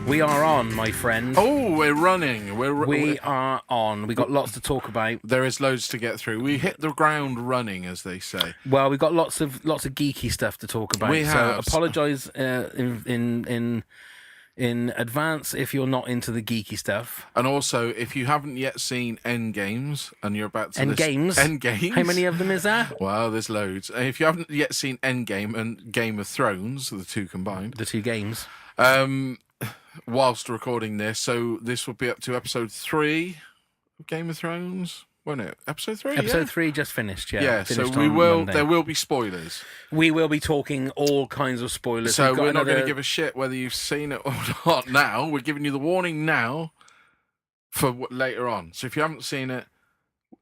We are on, my friend. Oh, we're running. We are on. We got lots to talk about. There is loads to get through. We hit the ground running, as they say. Well, we've got lots of geeky stuff to talk about. We have. So apologise in advance if you're not into the geeky stuff. And also, if you haven't yet seen Endgames and you're about to Endgames? How many of them is there? Well, there's loads. If you haven't yet seen Endgame and Game of Thrones, the two combined. The two games. Whilst recording this, so this will be up to episode 3 of Game of Thrones, won't it? Episode 3? Episode 3 just finished, yeah. Yeah, Finished so there will be spoilers. We will be talking all kinds of spoilers. So we're not going to give a shit whether you've seen it or not now. We're giving you the warning now for later on. So if you haven't seen it,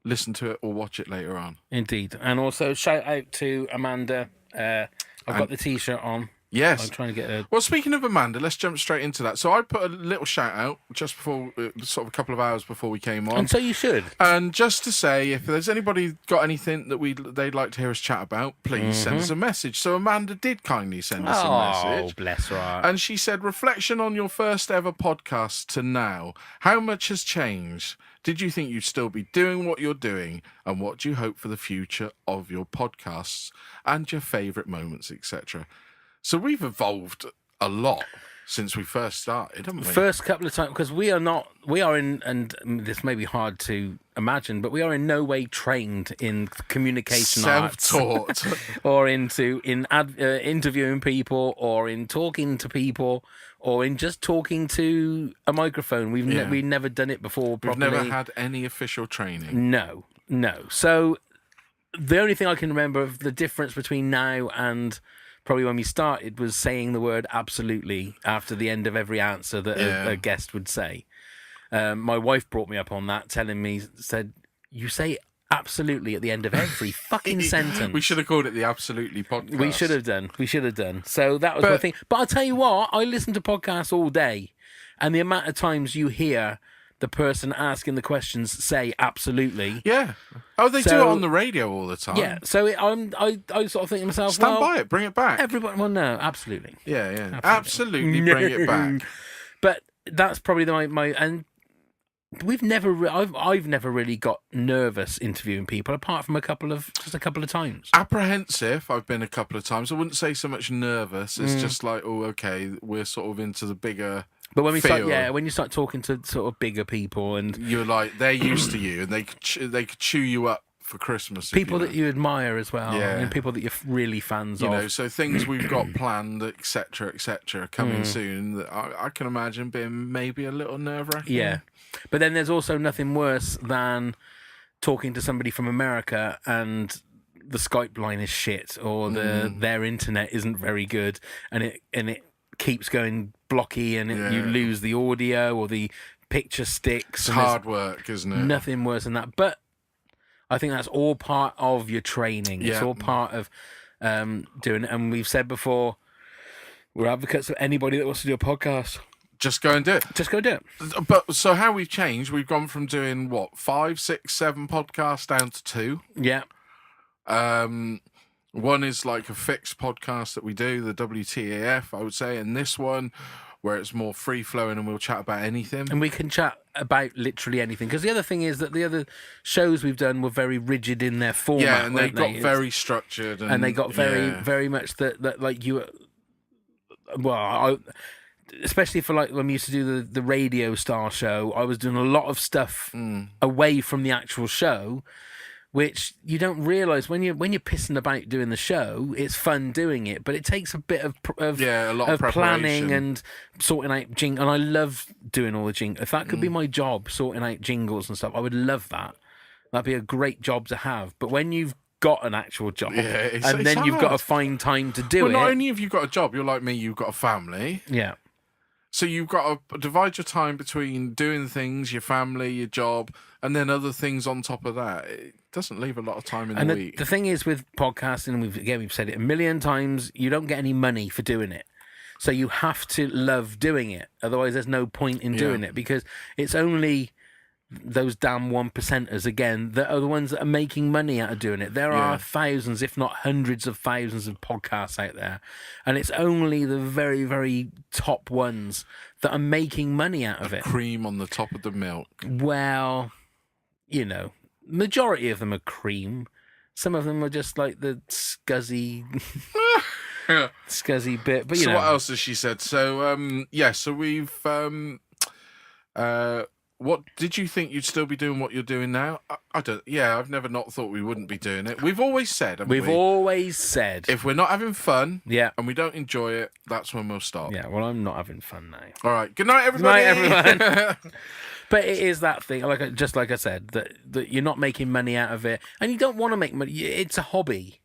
listen to it or watch it later on. Indeed. And also, shout out to Amanda. I've got the T-shirt on. Yes. I'm trying to get a... Well, speaking of Amanda, let's jump straight into that. So I put a little shout out just before, sort of a couple of hours before we came on. And so you should. And just to say, if there's anybody got anything that they'd like to hear us chat about, please send us a message. So Amanda did kindly send us a message. Oh, bless her. And she said, reflection on your first ever podcast to now. How much has changed? Did you think you'd still be doing what you're doing? And what do you hope for the future of your podcasts and your favourite moments, etc.? So we've evolved a lot since we first started, haven't we? First couple of times, because we are in, and this may be hard to imagine, but we are in no way trained in communication self-taught. or in interviewing people, or in talking to people, or in just talking to a microphone. We've never done it before properly. We've never had any official training. No. So the only thing I can remember of the difference between now and probably when we started was saying the word absolutely after the end of every answer that a guest would say. My wife brought me up on that, said, you say absolutely at the end of every fucking sentence. We should have called it the Absolutely podcast. We should have done. So that was my thing. But I'll tell you what, I listen to podcasts all day, and the amount of times you hear the person asking the questions say absolutely. Yeah. Oh, they do it on the radio all the time. Yeah. So I sort of think to myself, stand by it, bring it back. Everybody, well, no, absolutely. Yeah. Absolutely bring it back. But that's probably my and we've never. I've never really got nervous interviewing people, apart from a couple of times. Apprehensive. I've been a couple of times. I wouldn't say so much nervous. It's just like, oh, okay, we're sort of into the bigger. But when you start talking to sort of bigger people, and you're like, they're used to you, and they could chew you up for Christmas. People that you admire as well, and people that you're really fans of. You know, so things we've got planned, etc., coming soon. That I can imagine being maybe a little nerve-wracking. Yeah, but then there's also nothing worse than talking to somebody from America and the Skype line is shit, or their internet isn't very good, and it keeps going blocky, and you lose the audio or the picture sticks. It's hard work, isn't it? Nothing worse than that. But I think that's all part of your training. It's all part of doing it. And we've said before, we're advocates of anybody that wants to do a podcast. Just go and do it. Just go do it. But so how we've changed, we've gone from doing 5, 6, 7 podcasts down to 2. Yeah. One is like a fixed podcast that we do, the WTAF, I would say, and this one where it's more free flowing and we'll chat about anything. And we can chat about literally anything. Because the other thing is that the other shows we've done were very rigid in their format. Yeah, and they got very structured. And they got very much that like you... Well, especially for like when we used to do the radio style show, I was doing a lot of stuff away from the actual show, which you don't realise when you're pissing about doing the show. It's fun doing it, but it takes a bit of planning and sorting out jingle. And I love doing all the jingle. If that could be my job, sorting out jingles and stuff, I would love that. That'd be a great job to have. But when you've got an actual job, and then you've got to find time to do it. Well, not only have you got a job, you're like me. You've got a family. Yeah. So you've got to divide your time between doing things, your family, your job, and then other things on top of that. It doesn't leave a lot of time in the week. The thing is with podcasting, and we've said it a million times, you don't get any money for doing it. So you have to love doing it. Otherwise, there's no point in doing it, because it's only those damn 1%ers again that are the ones that are making money out of doing it. There are thousands, if not hundreds of thousands of podcasts out there, and it's only the very, very top ones that are making money out of it. Cream on the top of the milk. Well, majority of them are cream. Some of them are just like the scuzzy scuzzy bit. But what else has she said? So so we've what did you think you'd still be doing what you're doing now? I don't. Yeah, I've never not thought we wouldn't be doing it. We've always said, always said, if we're not having fun, and we don't enjoy it, that's when we'll stop. Yeah, well, I'm not having fun now. All right, good night, everybody. Good night, everyone. But it is that thing, like I said, that you're not making money out of it, and you don't want to make money. It's a hobby.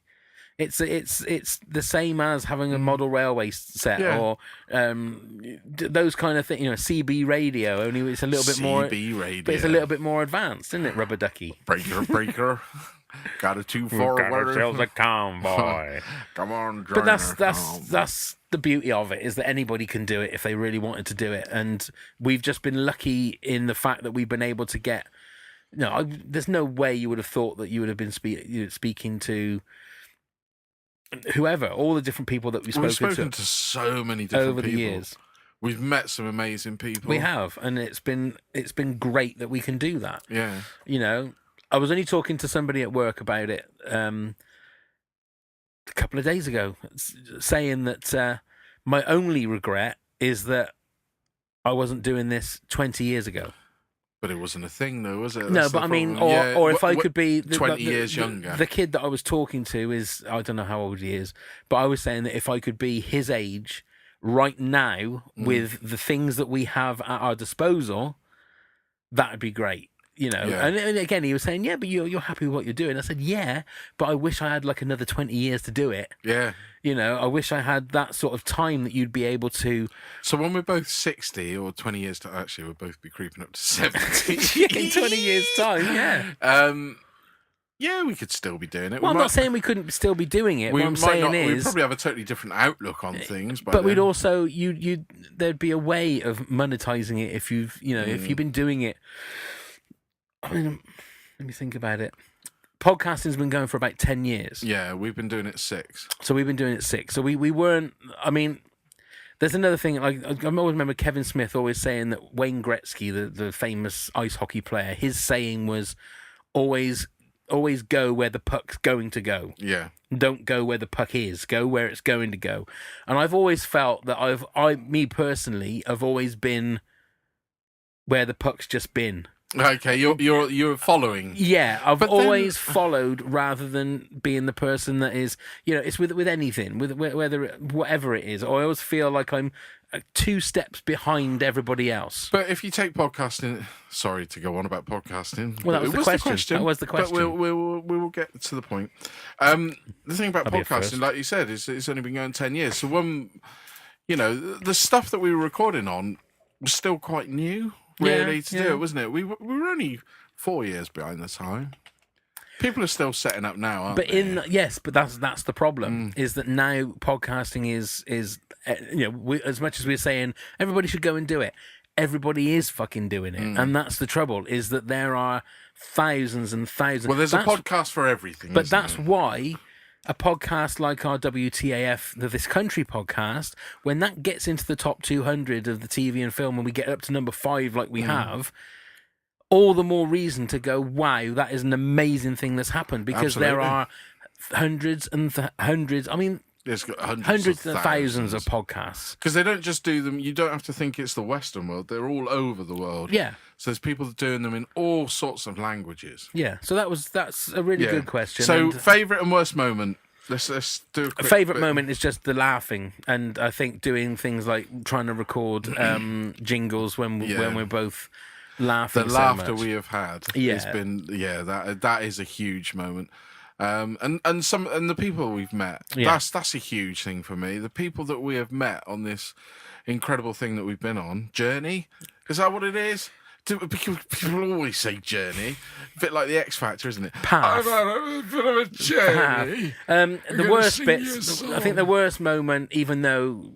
It's the same as having a model railway set or those kind of things. CB radio. Only it's a little bit more. CB radio, but it's a little bit more advanced, isn't it, Rubber Ducky? Breaker. Got a 2-4 ourselves a convoy. Come on, but that's the beauty of it, is that anybody can do it if they really wanted to do it, and we've just been lucky in the fact that we've been able to get. There's no way you would have thought that you would have been speaking to whoever, all the different people that we've spoken to so many different over people. The years. We've met some amazing people. We have, and it's been great that we can do that. Yeah. I was only talking to somebody at work about it a couple of days ago, saying that my only regret is that I wasn't doing this 20 years ago. But it wasn't a thing, though, was it? No, but I mean, or if I could be 20 years younger. The kid that I was talking to is, I don't know how old he is, but I was saying that if I could be his age right now with the things that we have at our disposal, that would be great. And again, he was saying, yeah, but you're happy with what you're doing. I said, yeah, but I wish I had like another 20 years to do it. Yeah. I wish I had that sort of time that you'd be able to. So when we're both 60 or 20 years to actually, we'll both be creeping up to 70. In 20 years' time, yeah. Yeah, we could still be doing it. Well, I'm not saying we couldn't still be doing it. What I'm saying is, we'd probably have a totally different outlook on things. But we'd also, there'd be a way of monetizing it if you've been doing it. I mean, let me think about it. Podcasting's been going for about 10 years. Yeah, we've been doing it 6. So we've been doing it 6. So we weren't. I mean, there's another thing. Like I always remember Kevin Smith always saying that Wayne Gretzky, the famous ice hockey player, his saying was always go where the puck's going to go. Yeah. Don't go where the puck is. Go where it's going to go. And I've always felt that me personally, I've always been where the puck's just been. Okay, you're following. Yeah, I've always followed rather than being the person that is. It's with anything, with whatever it is. I always feel like I'm 2 steps behind everybody else. But if you take podcasting, sorry to go on about podcasting. Well, that was the question. That was the question. But we will get to the point. The thing about podcasting, like you said, is it's only been going 10 years. So when the stuff that we were recording on was still quite new. To do it, wasn't it? We were only 4 years behind the time. People are still setting up now, aren't they? But that's the problem. Is that now podcasting is as much as we're saying everybody should go and do it, everybody is fucking doing it, and that's the trouble. Is that there are thousands and thousands. Well, there's a podcast for everything. But that's why. A podcast like our WTAF, the This Country podcast, when that gets into the top 200 of the TV and film, and we get up to number 5 like we have, all the more reason to go, wow, that is an amazing thing that's happened, because there are hundreds and hundreds. I mean, there's hundreds of thousands of podcasts. Because they don't just do them. You don't have to think it's the Western world. They're all over the world. Yeah. So there's people doing them in all sorts of languages. Yeah. So that's a really good question. So favourite and worst moment. Let's do a quick favourite moment is just the laughing, and I think doing things like trying to record jingles when we're both laughing. The laughter we have had has been that is a huge moment. And the people we've met, that's a huge thing for me. The people that we have met on this incredible thing that we've been on, journey, is that what it is? People always say journey, a bit like the X Factor, isn't it? Path. I've had a bit of a journey. The worst bits, I think the worst moment, even though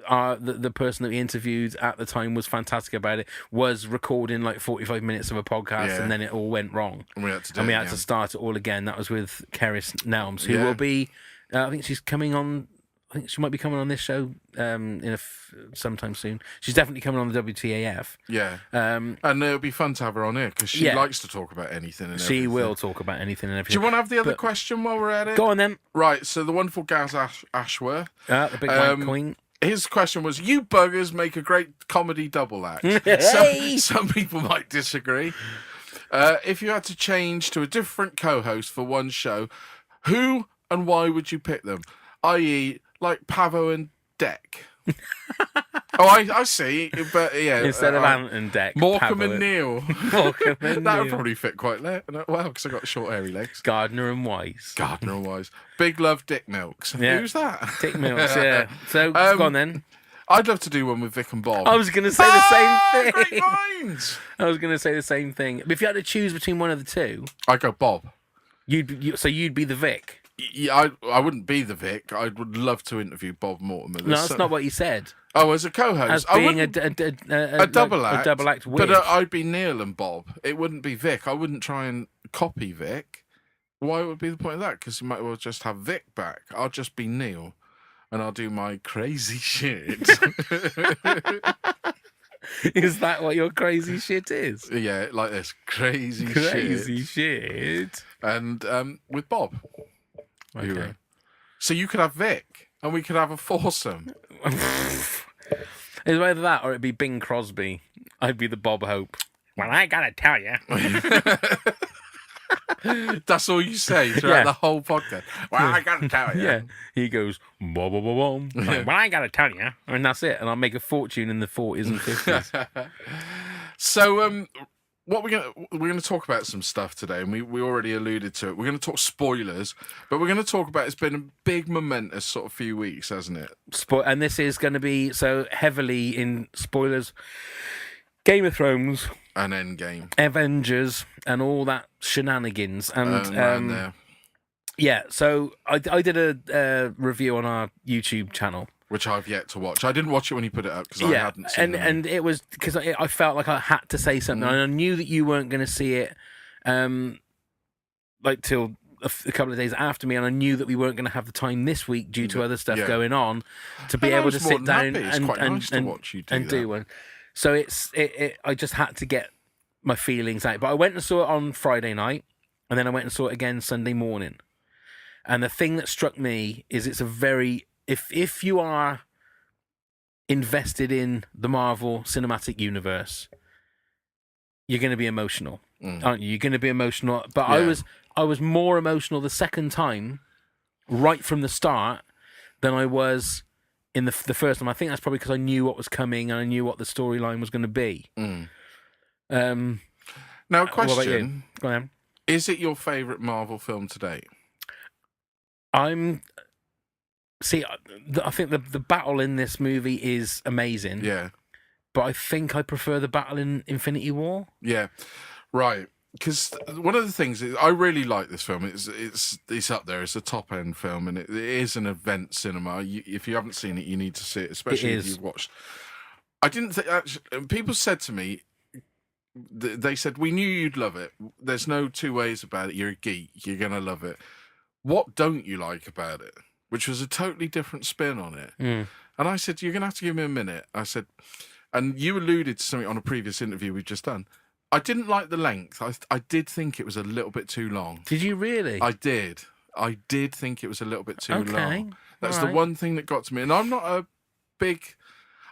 the person that we interviewed at the time was fantastic about it. Was recording like 45 minutes of a podcast, and then it all went wrong, and we had to start it all again. That was with Keris Nelms, who will be. I think she's coming on. I think she might be coming on this show sometime soon. She's definitely coming on the WTAF. Yeah. And it'll be fun to have her on here because she likes to talk about anything and everything. She will talk about anything and everything. Do you want to have the other question while we're at it? Go on then. Right, so the wonderful Gaz Ashworth. The big white queen. His question was, you buggers make a great comedy double act. Some people might disagree. If you had to change to a different co-host for one show, who and why would you pick them? I.e., like Pavo and Deck. I see, but yeah. Instead of Ant and Deck, Morecambe and Neil. Morecambe and That would probably fit quite well, because I got short, hairy legs. Gardner and Wise. Big love, Dick Milks. Yeah. Who's that? Dick Milks, yeah. So, go on then. I'd love to do one with Vic and Bob. I was going to say the same thing. Great minds! I was going to say the same thing. But if you had to choose between one of the two, I'd go Bob. So you'd be the Vic. Yeah, I wouldn't be the Vic. I would love to interview Bob Mortimer. No, that's not what you said. Oh, as a co-host, as being a double act, a double act. But I'd be Neil and Bob. It wouldn't be Vic. I wouldn't try and copy Vic. Why would be the point of that? Because you might well just have Vic back. I'll just be Neil, and I'll do my crazy shit. Is that what your crazy shit is? Yeah, like this crazy shit. And with Bob. Okay. So you could have Vic, and we could have a foursome. It's either that or it'd be Bing Crosby. I'd be the Bob Hope. Well, I gotta tell you. That's all you say throughout the whole podcast. Well, I gotta tell you. Yeah. He goes, boom, boom, boom, boom. Like, well, I gotta tell you. And that's it. And I'll make a fortune in the 40s and 50s. So, what we're gonna talk about some stuff today, and we already alluded to it. We're gonna talk spoilers, but we're gonna talk about, it's been a big momentous sort of few weeks, hasn't it? And this is going to be so heavily in spoilers. Game of Thrones and Endgame, Avengers, and all that shenanigans. And yeah, so I did a review on our YouTube channel, which I've yet to watch. I didn't watch it when you put it up because I hadn't seen it. And it was because I felt like I had to say something. And I knew that you weren't going to see it like till a couple of days after me, and I knew that we weren't going to have the time this week due to other stuff going on to be able to sit down and do one. So I just had to get my feelings out. But I went and saw it on Friday night, and then I went and saw it again Sunday morning. And the thing that struck me is it's a very... If you are invested in the Marvel Cinematic Universe, you're going to be emotional, aren't you? You're going to be emotional. But I was more emotional the second time, right from the start, than I was in the first time. I think that's probably because I knew what was coming and I knew what the storyline was going to be. Now, a question. What about you? Go on. Is it your favourite Marvel film to date? I think the battle in this movie is amazing. Yeah. But I think I prefer the battle in Infinity War. Yeah. Right. Because one of the things is, I really like this film. It's up there. It's a top end film, and it is an event cinema. If you haven't seen it, you need to see it, especially if you've watched. I didn't think actually. People said to me, they said, "We knew you'd love it. There's no two ways about it. You're a geek. You're gonna love it. What don't you like about it?" Which was a totally different spin on it. And I said, "You're gonna have to give me a minute." I said, and you alluded to something on a previous interview we've just done. I didn't like the length. I did think it was a little bit too long. Did you really? I did. I did think it was a little bit too long. That's All the one thing that got to me. And I'm not a big...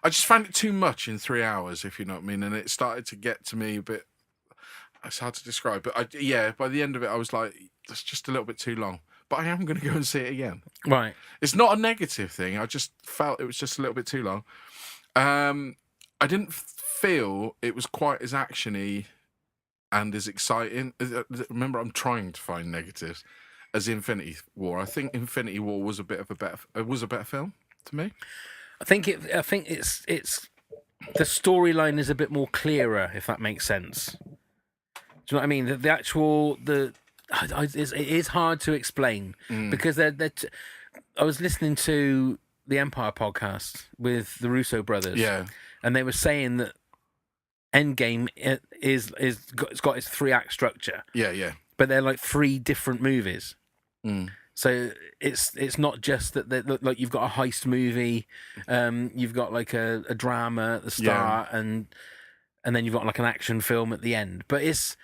I just found it too much in 3 hours, if you know what I mean. And it started to get to me a bit... It's hard to describe. But by the end of it, I was like, that's just a little bit too long. But I am going to go and see it again. Right. It's not a negative thing. I just felt it was just a little bit too long. I didn't feel it was quite as actiony and as exciting. Remember, I'm trying to find negatives as Infinity War. I think Infinity War was a better film to me. I think it's the storyline is a bit more clearer, if that makes sense. Do you know what I mean? It is hard to explain because I was listening to the Empire podcast with the Russo brothers. Yeah. And they were saying that Endgame it's got its 3-act structure. Yeah. But they're like 3 different movies. Mm. So it's not just that like you've got a heist movie, you've got like a drama at the start, and then you've got like an action film at the end. But it's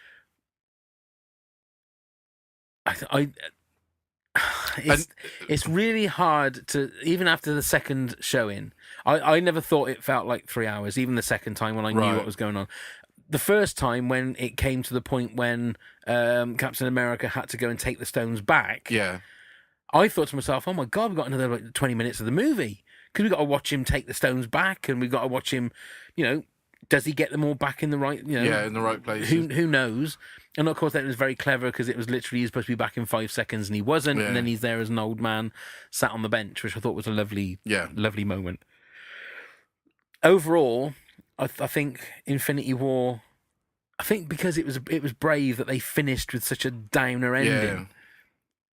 really hard to, even after the second showing. I never thought it felt like 3 hours, even the second time when I knew what was going on. The first time when it came to the point when Captain America had to go and take the stones back, I thought to myself, oh my God, we've got another like 20 minutes of the movie, because we've got to watch him take the stones back, and we've got to watch him, does he get them all back in the right, in the right place? Who knows? And of course, that was very clever, because it was literally, he's supposed to be back in 5 seconds, and he wasn't, and then he's there as an old man sat on the bench, which I thought was a lovely moment. Overall, I think Infinity War, I think because it was brave that they finished with such a downer ending,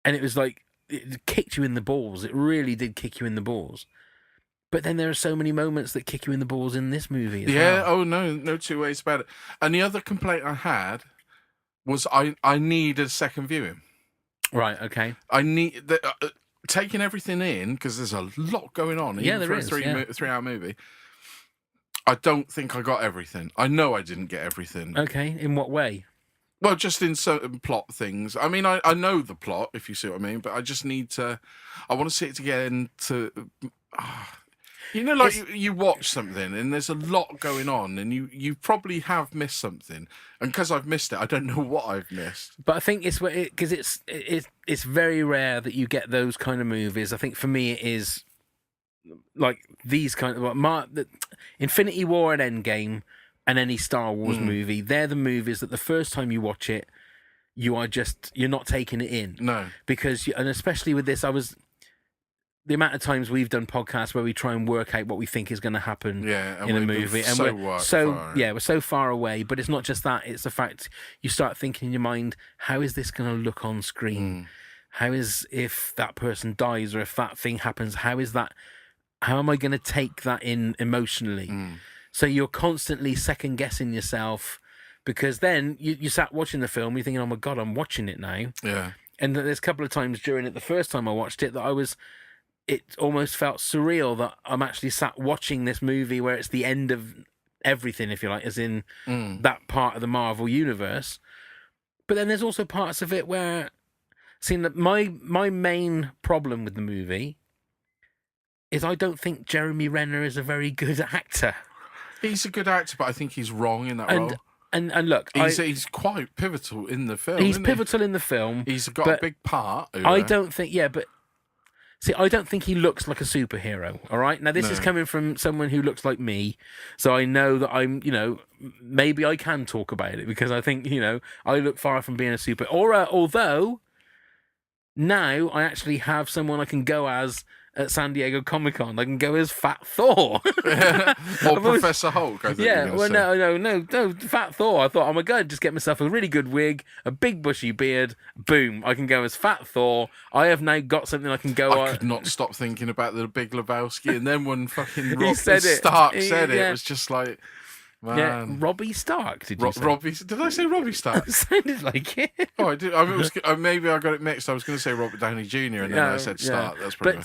and it was like, it kicked you in the balls. It really did kick you in the balls. But then there are so many moments that kick you in the balls in this movie as well. Oh no two ways about it. And the other complaint I had was I need a second viewing. Right, okay. I need taking everything in, because there's a lot going on. Even for a 3-hour movie. I don't think I got everything. I know I didn't get everything. Okay, in what way? Well, just in certain plot things. I mean, I know the plot, if you see what I mean, but I just need to... I want to see it again to... you watch something and there's a lot going on, and you probably have missed something. And because I've missed it, I don't know what I've missed. But I think it's because it's very rare that you get those kind of movies. I think for me it is like these kind of... Infinity War and Endgame and any Star Wars movie, they're the movies that the first time you watch it, you're not taking it in. No. Because, and especially with this, the amount of times we've done podcasts where we try and work out what we think is going to happen in a movie. And we're so far away, but it's not just that, it's the fact you start thinking in your mind, how is this going to look on screen? How is, if that person dies or if that thing happens, how am I going to take that in emotionally? So you're constantly second guessing yourself, because then you sat watching the film, you're thinking, oh my God, I'm watching it now. Yeah. And there's a couple of times during it, the first time I watched it, it almost felt surreal that I'm actually sat watching this movie where it's the end of everything, if you like, as in that part of the Marvel universe. But then there's also parts of it where, my main problem with the movie is I don't think Jeremy Renner is a very good actor. He's a good actor, but I think he's wrong in that role. And look, he's quite pivotal in the film. He's pivotal in the film. He's got a big part. I don't think, but see, I don't think he looks like a superhero. All right, now this is coming from someone who looks like me, so I know that I'm, maybe I can talk about it, because I think, I look far from being a super. Although now I actually have someone I can go as at San Diego Comic-Con. I can go as Fat Thor. Or Professor Hulk, I think. No, Fat Thor. I thought, oh my God, just get myself a really good wig, a big bushy beard, boom, I can go as Fat Thor. I have now got something I can go on. I could not stop thinking about the Big Lebowski, and then when fucking Stark said it, it was just like... Man. Yeah, Robbie Stark. Did you say? Did I say Robbie Stark? It sounded like it. Oh, I did. Maybe I got it mixed. I was going to say Robert Downey Jr. and then I said Stark. That's probably.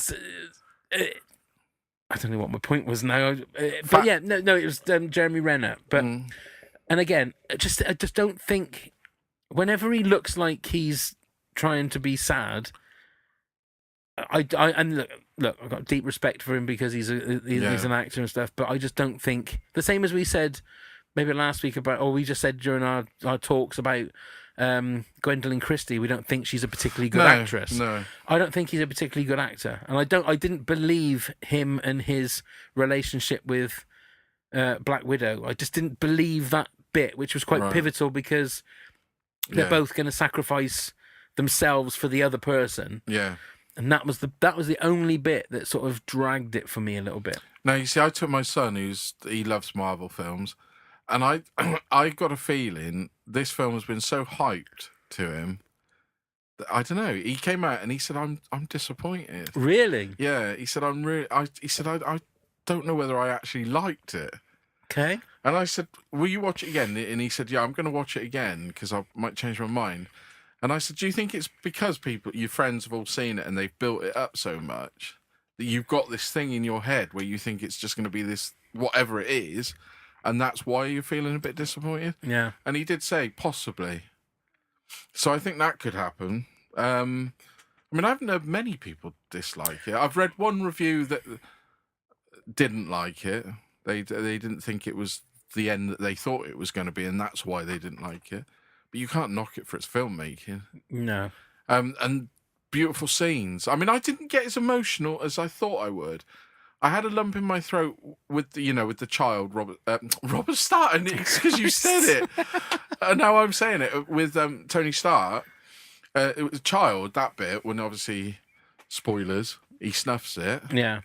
But I don't know what my point was now. But it was Jeremy Renner. But and again, I just don't think, whenever he looks like he's trying to be sad, and look, I've got deep respect for him because he's an actor and stuff, but I just don't think, the same as we said maybe last week about, or we just said during our talks about Gwendolyn Christie, we don't think she's a particularly good actress. No, I don't think he's a particularly good actor, and I didn't believe him and his relationship with Black Widow. I just didn't believe that bit, which was quite pivotal, because they're both going to sacrifice themselves for the other person. Yeah. And that was the only bit that sort of dragged it for me a little bit. Now, you see, I took my son, he loves Marvel films, and I got a feeling this film has been so hyped to him I don't know. He came out and he said, "I'm disappointed." Really? Yeah, he said, He said, I don't know whether I actually liked it. Okay. And I said, "Will you watch it again?" And he said, "Yeah, I'm going to watch it again because I might change my mind." And I said, "Do you think it's because your friends have all seen it and they've built it up so much that you've got this thing in your head where you think it's just going to be this whatever it is, and that's why you're feeling a bit disappointed?" Yeah. And he did say possibly. So I think that could happen. I mean, I haven't heard many people dislike it. I've read one review that didn't like it. They didn't think it was the end that they thought it was going to be, and that's why they didn't like it. But you can't knock it for its filmmaking. No. And beautiful scenes. I mean, I didn't get as emotional as I thought I would. I had a lump in my throat with the child, Robert Stark, and it's because you said it. And now I'm saying it with Tony Stark. It was a child, that bit, when obviously, spoilers, he snuffs it. Yeah.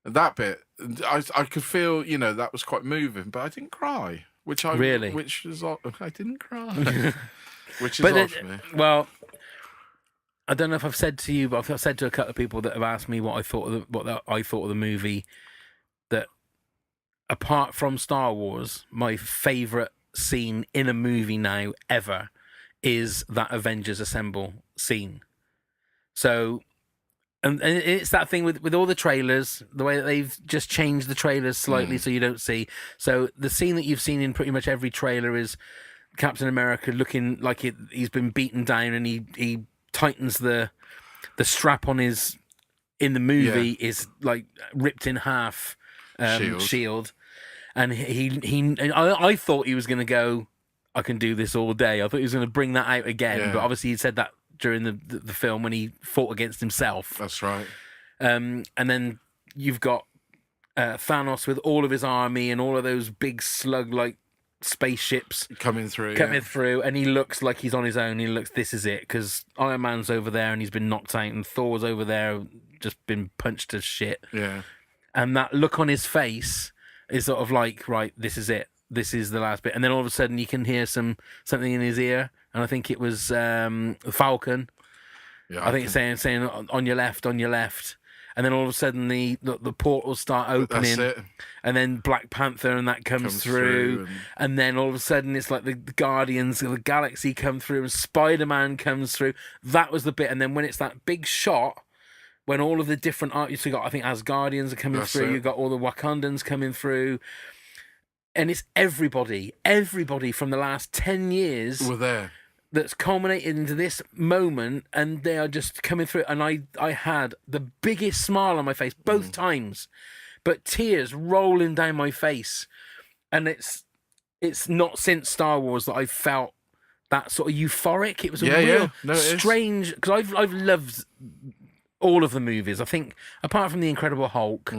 That bit, I could feel, that was quite moving, but I didn't cry. Really? Which was odd. I didn't cry. Which is odd for me. Well, I don't know if I've said to you, but I've said to a couple of people that have asked me what I thought of the movie. That apart from Star Wars, my favourite scene in a movie now ever is that Avengers Assemble scene. So, and it's that thing with all the trailers, the way that they've just changed the trailers slightly so you don't see. So the scene that you've seen in pretty much every trailer is Captain America looking like he's been beaten down, and he tightens the strap on his, in the movie, is like ripped in half shield. And I thought he was going to go, "I can do this all day." I thought he was going to bring that out again, but obviously he said that during the film when he fought against himself. That's right. And then you've got Thanos with all of his army and all of those big slug-like spaceships coming through, and he looks like he's on his own. This is it, because Iron Man's over there and he's been knocked out, and Thor's over there just been punched to shit. Yeah. And that look on his face is sort of like, right, this is it. This is the last bit. And then all of a sudden you can hear something in his ear, and I think it was Falcon. Yeah, I think it's saying on your left. And then all of a sudden the portals start opening. That's it. And then Black Panther and that comes through. And then all of a sudden it's like the Guardians of the Galaxy come through, and Spider-Man comes through. That was the bit. And then when it's that big shot, when all of the different artists, you got, I think, Asgardians are coming through. You've got all the Wakandans coming through. And it's everybody from the last 10 years were there, that's culminated into this moment, and they are just coming through. And I had the biggest smile on my face both times, but tears rolling down my face. And it's not since Star Wars that I felt that sort of euphoric. It was a real strange, because I've loved all of the movies. I think apart from The Incredible Hulk.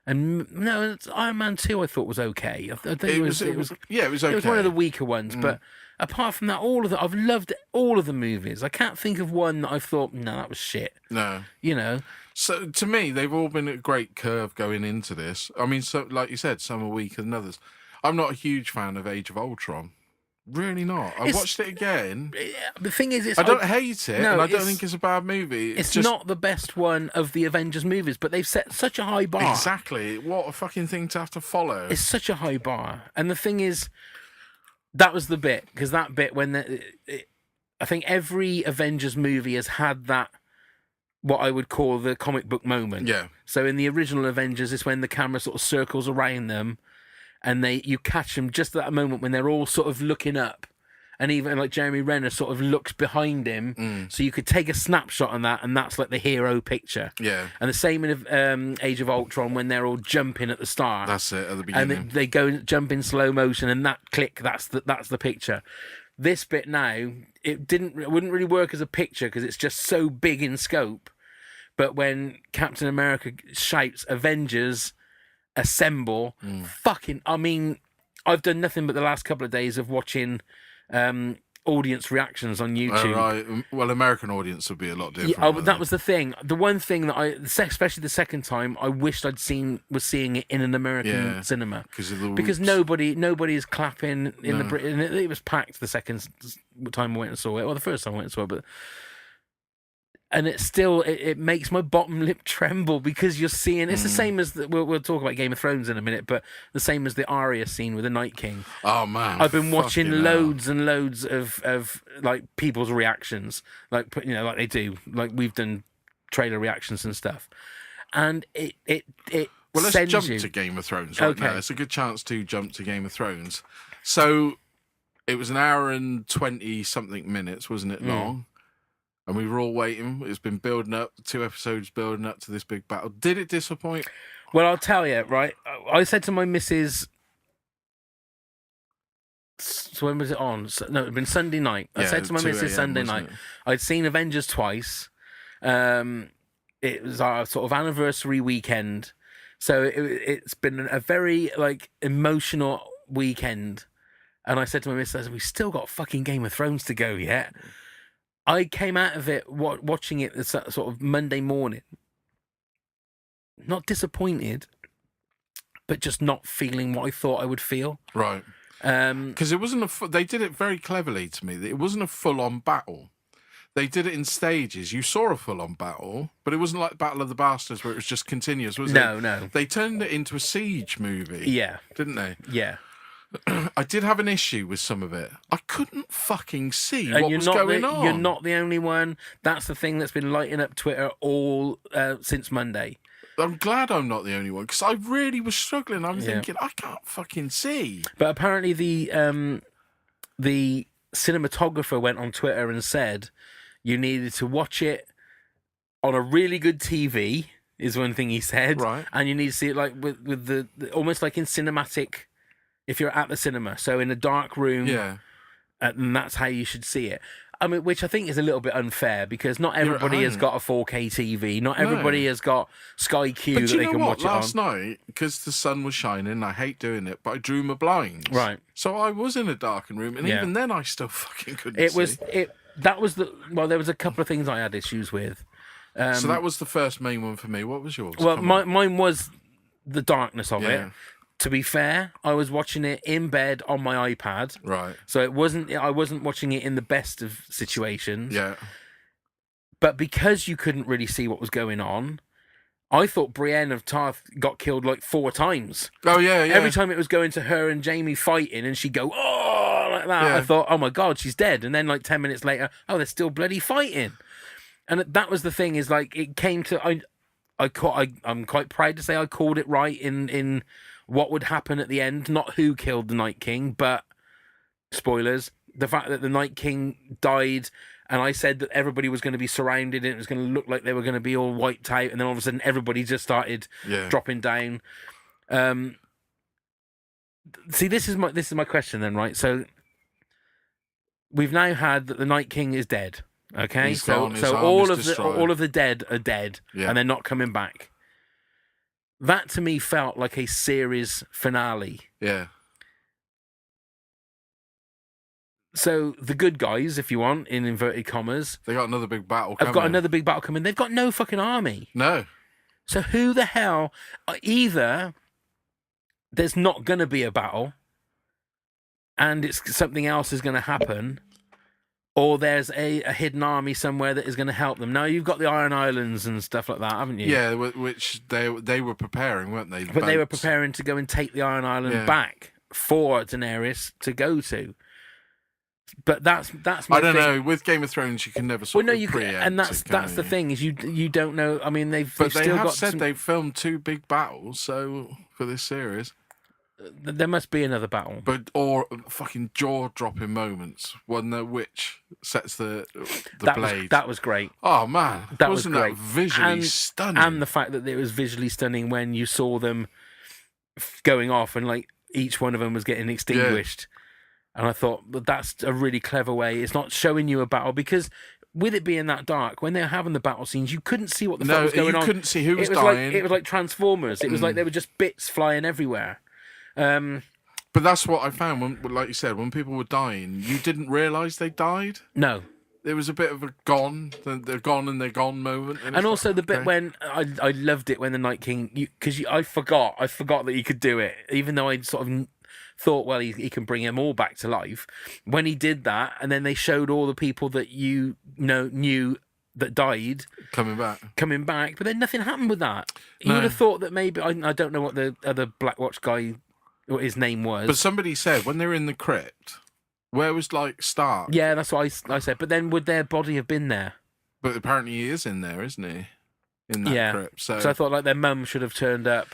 And no, Iron Man 2 I thought was okay. I think it was okay. It was one of the weaker ones, but apart from that, I've loved all of the movies. I can't think of one that I've thought, no, that was shit. No. So to me, they've all been a great curve going into this. I mean, so like you said, some are weaker than others. I'm not a huge fan of Age of Ultron. Really not. I watched it again. The thing is, I don't hate it, and I don't think it's a bad movie. It's just not the best one of the Avengers movies, but they've set such a high bar. Exactly. What a fucking thing to have to follow. It's such a high bar. And the thing is, that was the bit, because that bit when I think every Avengers movie has had that, what I would call the comic book moment. Yeah. So in the original Avengers, it's when the camera sort of circles around them, and you catch them just at that moment when they're all sort of looking up, and even like Jeremy Renner sort of looks behind him, so you could take a snapshot on that, and that's like the hero picture. Yeah. And the same in Age of Ultron when they're all jumping at the start. That's it, at the beginning. And they go jump in slow motion, and that click, that's the picture. This bit now, it wouldn't really work as a picture because it's just so big in scope. But when Captain America shouts "Avengers Assemble," I mean, I've done nothing but the last couple of days of watching audience reactions on YouTube. Right. Well, American audience would be a lot different. Yeah, that was the thing. The one thing that especially the second time, I wished was seeing it in an American cinema, because nobody is clapping in the Britain. It was packed the second time I went and saw it, or the first time I went and saw it, but And it still it makes my bottom lip tremble because you're seeing it's the same as we'll talk about Game of Thrones in a minute, but the same as the Arya scene with the Night King. Oh man, I've been watching fucking loads and loads of like people's reactions, like like they do, like we've done trailer reactions and stuff, and it well, let's sends jump you. to Game of Thrones right Okay. now. It's a good chance to jump to Game of Thrones. So it was an hour and 20-something minutes, wasn't it, long? And we were all waiting. It's been building up, 2 episodes building up to this big battle. Did it disappoint? Well, I'll tell you, right? I said to my missus, so when was it on? No, it had been Sunday night. I said to my 2 missus a.m., Sunday wasn't night, it? I'd seen Avengers twice. It was our sort of anniversary weekend. So it's been a very like emotional weekend. And I said to my missus, we still got fucking Game of Thrones to go yet. I came out of it watching it sort of Monday morning, not disappointed, but just not feeling what I thought I would feel. Right. Because it wasn't they did it very cleverly to me. It wasn't a full-on battle. They did it in stages. You saw a full-on battle, but it wasn't like Battle of the Bastards where it was just continuous, was it? No. They turned it into a siege movie. Yeah. Didn't they? Yeah. I did have an issue with some of it. I couldn't fucking see And what was going on. You're not the only one. That's the thing that's been lighting up Twitter all since Monday. I'm glad I'm not the only one because I really was struggling. I'm thinking I can't fucking see. But apparently the cinematographer went on Twitter and said you needed to watch it on a really good TV is one thing he said, right? And you need to see it like with the almost like in cinematic. If you're at the cinema, so in a dark room, and that's how you should see it. I mean, which I think is a little bit unfair because not everybody has got a 4K TV. Not everybody has got Sky Q but that they can watch last it on. night, because the sun was shining, I hate doing it, but I drew my blinds. Right. So I was in a darkened room, and even then I still fucking couldn't see. There was a couple of things I had issues with. So that was the first main one for me. What was yours? Well, mine was the darkness of it. To be fair, I was watching it in bed on my iPad. Right. So I wasn't watching it in the best of situations. Yeah. But because you couldn't really see what was going on, I thought Brienne of Tarth got killed like 4 times. Oh, yeah. Every time it was going to her and Jamie fighting and she'd go, oh, like that, I thought, oh my God, she's dead. And then like 10 minutes later, oh, they're still bloody fighting. And that was the thing is like, it came to, I'm quite proud to say I called it right in what would happen at the end, not who killed the Night King, but spoilers, the fact that the Night King died, and I said that everybody was going to be surrounded and it was going to look like they were going to be all wiped out, and then all of a sudden everybody just started dropping down. See, this is my question then, right? So we've now had that the Night King is dead. Okay, so all of the dead are dead, and they're not coming back. That to me felt like a series finale. Yeah. So the good guys, if you want, in inverted commas, they got another big battle coming. Have got another big battle coming. They've got no fucking army. No. So who the hell? Either there's not going to be a battle, and it's something else is going to happen, or there's a hidden army somewhere that is going to help them. Now, you've got the Iron Islands and stuff like that, haven't you? Yeah, which they were preparing, weren't they? But they were preparing to go and take the Iron Island back for Daenerys to go to. But that's my I don't know. With Game of Thrones, you can never sort of preempt. And that's the thing is you don't know. I mean, they've still got said they've filmed 2 big battles. So for this series. There must be another battle, or fucking jaw-dropping moments. One which sets the blade. That was great. Oh man, wasn't great. That visually stunning? And the fact that it was visually stunning when you saw them going off and like each one of them was getting extinguished. And I thought that's a really clever way. It's not showing you a battle because with it being that dark, when they were having the battle scenes, you couldn't see what the fuck was going on. You couldn't see who was dying. It was like Transformers. It was like there were just bits flying everywhere. But that's what I found when, like you said, when people were dying, you didn't realise they died. No, there was a bit of a they're gone and they're gone moment. And also the bit when I loved it when the Night King, because I forgot that he could do it, even though I sort of thought, well, he can bring them all back to life. When he did that, and then they showed all the people that knew that died coming back. But then nothing happened with that. You No. would have thought that maybe I don't know what the other Black Watch guy, what his name was. But somebody said when they were in the crypt, where was like Stark? Yeah, that's what I said. But then would their body have been there? But apparently he is in there, isn't he? In that crypt. So I thought like their mum should have turned up.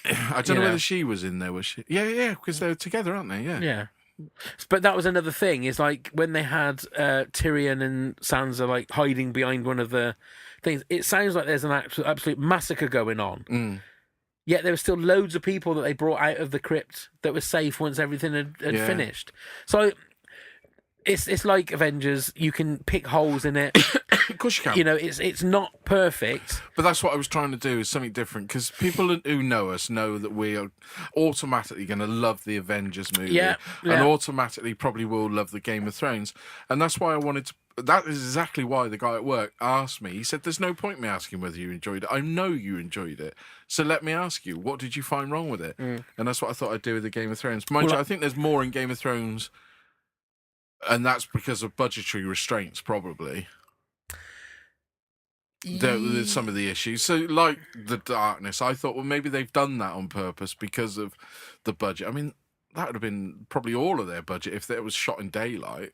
I don't know whether she was in there, was she? Yeah, because they're together, aren't they? Yeah. Yeah. But that was another thing, is like when they had Tyrion and Sansa like hiding behind one of the things, it sounds like there's an absolute massacre going on. Yet there were still loads of people that they brought out of the crypt that were safe once everything had finished. So it's like Avengers, you can pick holes in it. Of course you can. You know, it's not perfect. But that's what I was trying to do, is something different, because people who know us know that we are automatically going to love the Avengers movie and automatically probably will love the Game of Thrones. And that's why I wanted to... That is exactly why the guy at work asked me. He said, there's no point me asking whether you enjoyed it. I know you enjoyed it. So let me ask you, what did you find wrong with it? And that's what I thought I'd do with the Game of Thrones. Mind you, I think there's more in Game of Thrones, and that's because of budgetary restraints, probably. There's some of the issues. So, like the darkness, I thought, well, maybe they've done that on purpose because of the budget. I mean, that would have been probably all of their budget if it was shot in daylight,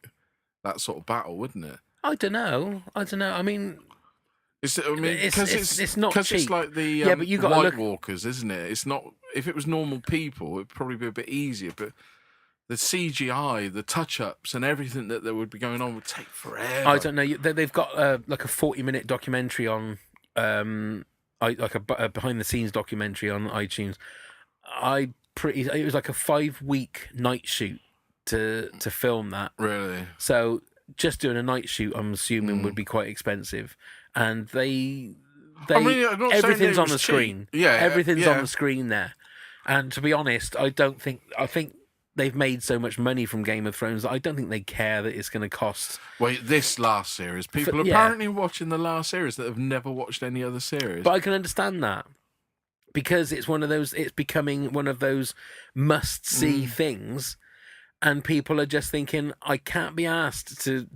that sort of battle, wouldn't it? I don't know. I mean... It's not cheap. It's like the but you got White Walkers, isn't it? It's not. If it was normal people, it'd probably be a bit easier. But the CGI, the touch-ups, and everything that would be going on would take forever. I don't know. They've got like a 40-minute documentary on, like a behind-the-scenes documentary on iTunes. It was like a 5-week night shoot to film that. Really? So just doing a night shoot, I'm assuming, would be quite expensive. And everything's on the screen. Yeah, everything's on the screen there. And to be honest, I think they've made so much money from Game of Thrones that I don't think they care that it's going to cost. Wait, this last series, people are apparently watching the last series that have never watched any other series. But I can understand that, because it's becoming one of those must-see things. And people are just thinking, I can't be asked to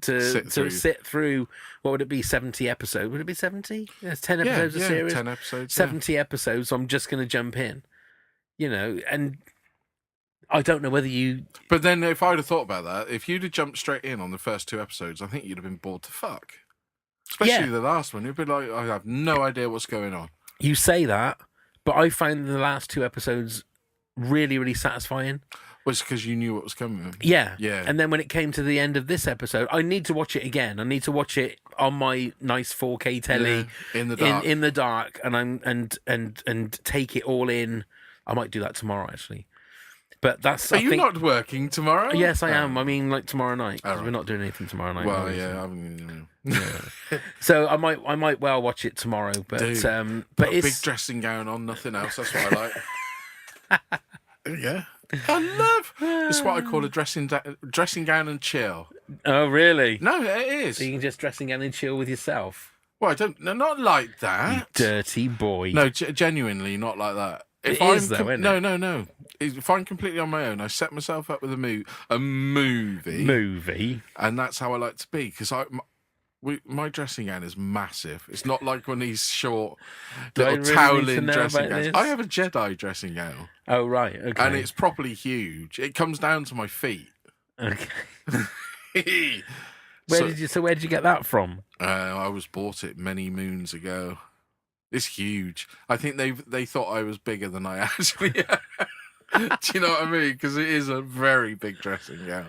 sit through, what would it be, 70 episodes? Would it be 70? There's 10 episodes a series. 10 episodes. 70 episodes, so I'm just going to jump in. You know, and I don't know whether you... But then if I'd have thought about that, if you'd have jumped straight in on the first 2 episodes, I think you'd have been bored to fuck. Especially the last one. You'd be like, I have no idea what's going on. You say that, but I found the last 2 episodes really, really satisfying. Well, it's because you knew what was coming. Yeah. Yeah. And then when it came to the end of this episode, I need to watch it again. I need to watch it on my nice 4K telly in the dark. In the dark, and take it all in. I might do that tomorrow, actually. But that's... Are you not working tomorrow? Yes, I am. I mean, like tomorrow night. Right. We're not doing anything tomorrow night. Well, yeah. So I might well watch it tomorrow. But Dude, but it's a big dressing gown on, nothing else. That's what I like. Yeah. I love. It's what I call a dressing gown and chill. Oh, really? No, it is. So you can just dressing gown and chill with yourself. Well, I don't. No, not like that. You dirty boy. No, genuinely, not like that. It is, though, isn't it? No. If I'm completely on my own, I set myself up with a movie, and that's how I like to be. Because my dressing gown is massive. It's not like one of these short little toweling dressing gowns. I have a Jedi dressing gown. Oh, right. Okay. And it's properly huge. It comes down to my feet. Okay. Where did you get that from? I was bought it many moons ago. It's huge. I think they thought I was bigger than I actually am. Do you know what I mean? Because it is a very big dressing gown.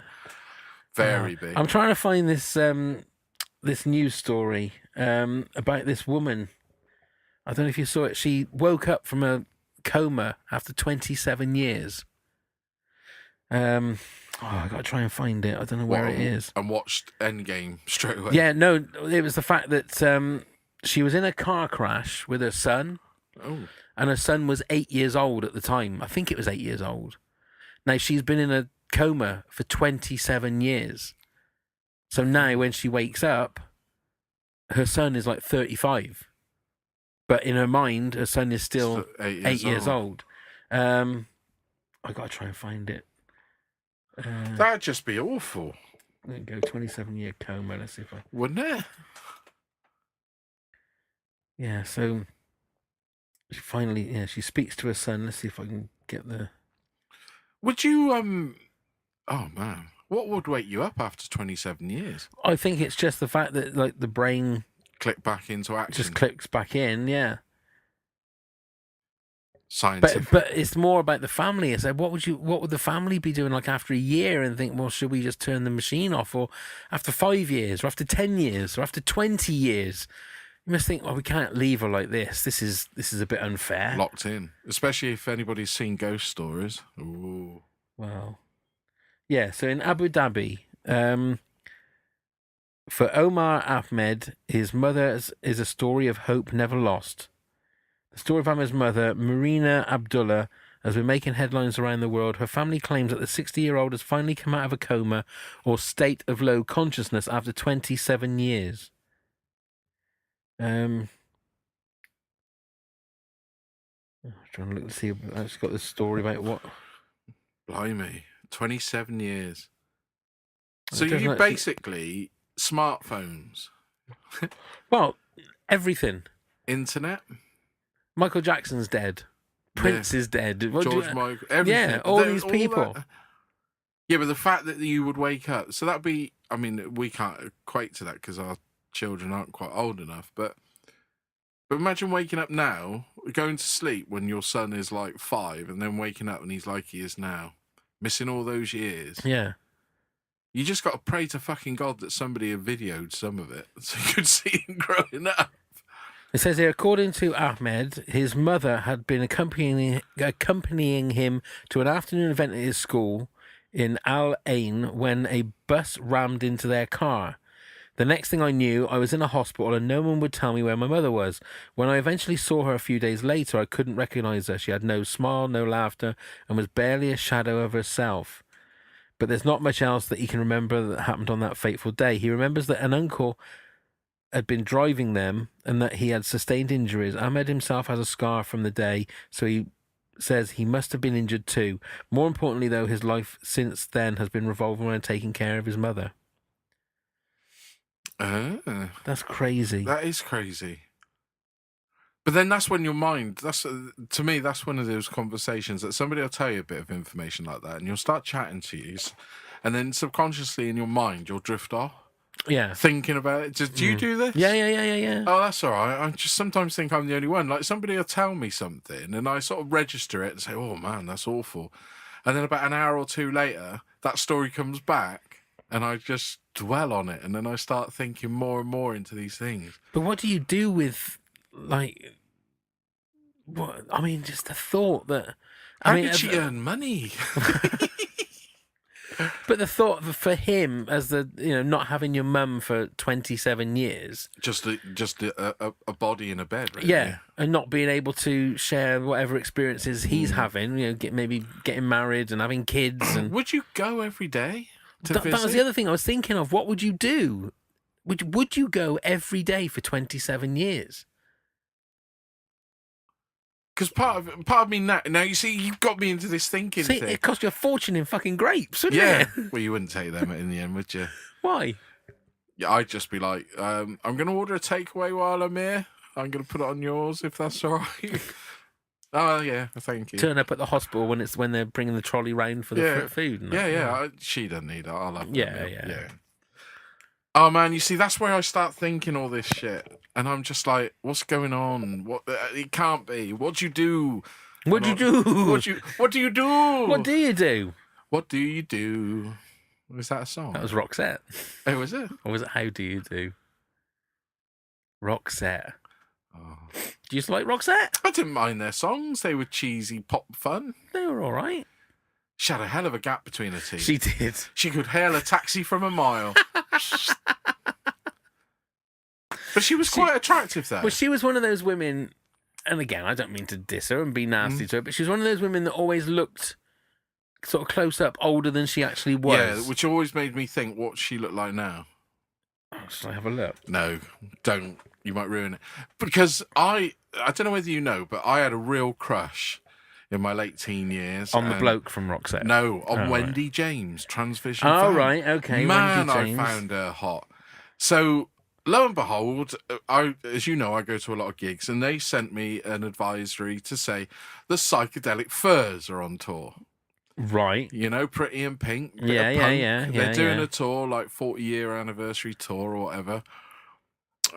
Very big. I'm trying to find this this news story about this woman. I don't know if you saw it. She woke up from a coma after 27 years. I got to try and find it. I don't know where it is. And watched Endgame straight away. Yeah, no, it was the fact that she was in a car crash with her son. Oh. And her son was 8 years old at the time. I think it was 8 years old. Now, she's been in a coma for 27 years. So now when she wakes up, her son is like 35. But in her mind, her son is still 8 years old. I got to try and find it. That'd just be awful. There you go, 27-year coma. Let's see if I... Wouldn't it? Yeah, so she finally, she speaks to her son. Let's see if I can get the... Would you, oh man, what would wake you up after 27 years? I think it's just the fact that, like, the brain Click back into action. just clicks back in, yeah. Scientific. But it's more about the family. It's like, what would the family be doing, like, after a year, and think, well, should we just turn the machine off? Or after 5 years, or after 10 years, or after 20 years? You must think, well, we can't leave her like this. This is a bit unfair. Locked in. Especially if anybody's seen Ghost Stories. Ooh. Well, yeah, so in Abu Dhabi, for Omar Ahmed, his mother is a story of hope never lost. The story of Ahmed's mother, Marina Abdullah, has been making headlines around the world. Her family claims that the 60-year-old has finally come out of a coma or state of low consciousness after 27 years. I'm trying to look to see if I've got this story about what. Blimey, 27 years. It So doesn't you actually- basically smartphones, Well, everything. internet, Michael Jackson's dead. Prince is dead. What do George you- Michael, everything. Yeah, all these people. that- Yeah, but the fact that you would wake up, so that'd be, I mean, we can't equate to that because our children aren't quite old enough, but imagine waking up now, going to sleep when your son is like 5, and then waking up and he's like he is now, missing all those years. Yeah. You just got to pray to fucking God that somebody had videoed some of it so you could see him growing up. It says here, according to Ahmed, his mother had been accompanying him to an afternoon event at his school in Al Ain when a bus rammed into their car. The next thing I knew, I was in a hospital and no one would tell me where my mother was. When I eventually saw her a few days later, I couldn't recognize her. She had no smile, no laughter, and was barely a shadow of herself. But there's not much else that he can remember that happened on that fateful day. He remembers that an uncle had been driving them and that he had sustained injuries. Ahmed himself has a scar from the day, so he says he must have been injured too. More importantly, though, his life since then has been revolving around taking care of his mother. That's crazy. That is crazy. But then that's when your mind, to me, that's one of those conversations that somebody will tell you a bit of information like that and you'll start chatting to you. And then subconsciously in your mind, you'll drift off. Yeah. Thinking about it. Do you do this? Yeah. Oh, that's all right. I just sometimes think I'm the only one. Like somebody will tell me something and I sort of register it and say, oh man, that's awful. And then about an hour or two later, that story comes back and I just dwell on it. And then I start thinking more and more into these things. But what do you do with, like, what? I mean, just the thought that... How did she earn money? But the thought for him as not having your mum for 27 years. Just a body in a bed, really. Yeah, and not being able to share whatever experiences he's having, maybe getting married and having kids. And Would you go every day to visit? That was the other thing I was thinking of. What would you do? Would you go every day for 27 years? Because part of me now, you see, you've got me into this thinking thing. It cost you a fortune in fucking grapes, wouldn't Yeah. it? Well, you wouldn't take them in the end, would you? Why? Yeah, I'd just be like, I'm going to order a takeaway while I'm here. I'm going to put it on yours if that's all right. Oh, yeah, thank you. Turn up at the hospital when they're bringing the trolley round for the food. And that. She doesn't need it. I'll have yeah. Oh, man, you see, that's where I start thinking all this shit. And I'm just like, what's going on? What? It can't be. What do you do? What do you do? What do you do? What do you do? What do you do? Was that a song? That was Roxette. Oh, was it? Or was it How Do You Do? Roxette. Oh. Do you like Roxette? I didn't mind their songs. They were cheesy pop fun. They were all right. She had a hell of a gap between her teeth. She did. She could hail a taxi from a mile. But she was quite attractive, though. Well, she was one of those women, and again, I don't mean to diss her and be nasty to her, but she was one of those women that always looked sort of close up older than she actually was. Yeah, which always made me think what she looked like now. Oh, should I have a look? No, don't. You might ruin it. Because I don't know whether you know, but I had a real crush in my late teen years. On the bloke from Roxette? No, on Wendy right. James, Transvision. Oh, fan. right, okay. Man, Wendy James. I found her hot. So lo and behold, as you know, I go to a lot of gigs, and they sent me an advisory to say the Psychedelic Furs are on tour. Right. You know, Pretty in Pink, bit Yeah, of yeah, punk. yeah, They're yeah, doing yeah. a tour, like 40-year anniversary tour or whatever,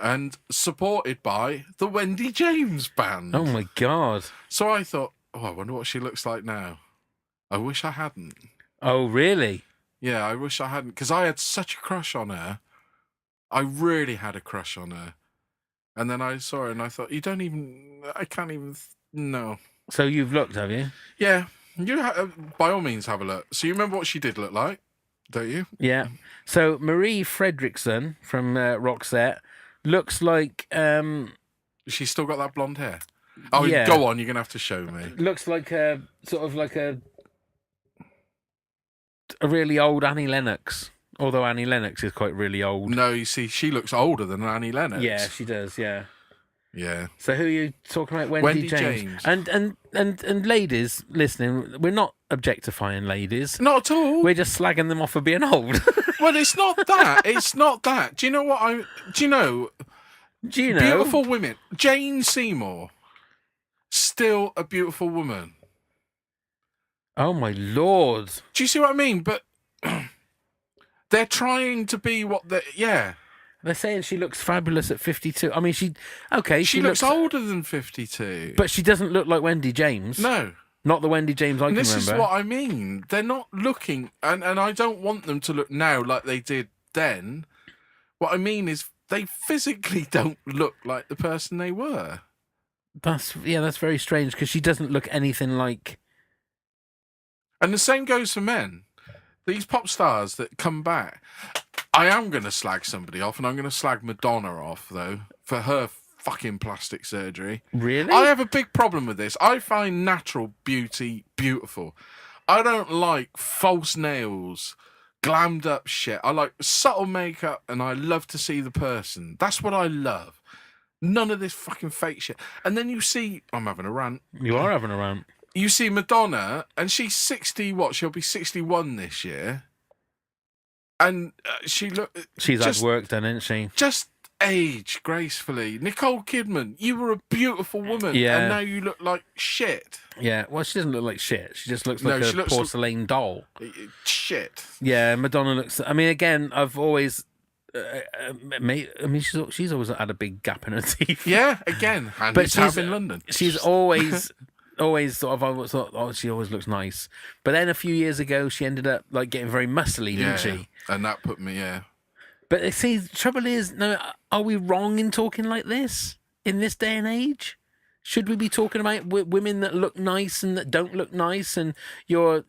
and supported by the Wendy James Band. Oh my God. So I thought, I wonder what she looks like now. I wish I hadn't. Oh, really? Yeah, I wish I hadn't, because I had such a crush on her. I really had a crush on her. And then I saw her and I thought, I can't even, no. So you've looked, have you? Yeah, by all means have a look. So you remember what she did look like, don't you? Yeah. So Marie Fredriksson from Roxette looks like She's still got that blonde hair. Oh, yeah. Go on, you're going to have to show me. Looks like a sort of like a really old Annie Lennox. Although Annie Lennox is quite really old. No, you see, she looks older than Annie Lennox. Yeah, she does, yeah. Yeah. So who are you talking about? Wendy James. And ladies listening, we're not objectifying ladies. Not at all. We're just slagging them off for being old. Well, it's not that. It's not that. Do you know? Beautiful women. Jane Seymour. Still a beautiful woman. Oh my Lord. Do you see what I mean? But they're trying to be what they... Yeah. They're saying she looks fabulous at 52. I mean, she looks older than 52. But she doesn't look like Wendy James. No. Not the Wendy James I can remember. This is what I mean. They're not looking... And I don't want them to look now like they did then. What I mean is they physically don't look like the person they were. That's very strange because she doesn't look anything like... And the same goes for men. These pop stars that come back... I am going to slag somebody off, and I'm going to slag Madonna off, though, for her fucking plastic surgery. Really? I have a big problem with this. I find natural beauty beautiful. I don't like false nails, glammed up shit. I like subtle makeup, and I love to see the person. That's what I love. None of this fucking fake shit. And then you see... I'm having a rant. You are having a rant. You see Madonna, and she's 60, she'll be 61 this year. And she's had work done, isn't she? Just age gracefully. Nicole Kidman, you were a beautiful woman, yeah. And now you look like shit. Yeah, well, she doesn't look like shit. She just looks like a porcelain doll. Shit. Yeah, Madonna looks... I mean, again, I've always... she's always had a big gap in her teeth. Yeah, again. And but she's in London. She's always... always sort of, I thought, she always looks nice. But then a few years ago, she ended up like getting very muscly, didn't she? And that put me, But see, the trouble is, are we wrong in talking like this in this day and age? Should we be talking about women that look nice and that don't look nice, and you're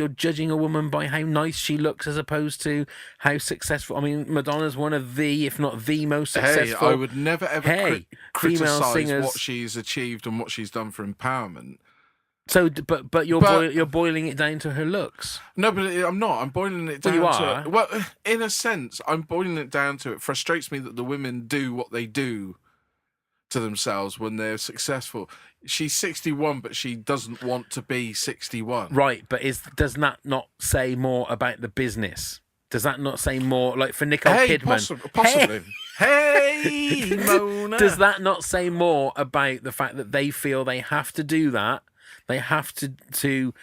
judging a woman by how nice she looks as opposed to how successful? I mean, Madonna's one of the, if not the most successful. Hey, I would never ever criticize what she's achieved and what she's done for empowerment. So, but you're boiling it down to her looks. No, but I'm not. I'm boiling it down to it. Well, in a sense, I'm boiling it down to it. Frustrates me that the women do what they do to themselves when they're successful. She's 61, but she doesn't want to be 61. Right, but does that not say more about the business? Does that not say more, like for Nicole Kidman? Possibly. Hey, Mona. Does that not say more about the fact that they feel they have to do that? They have to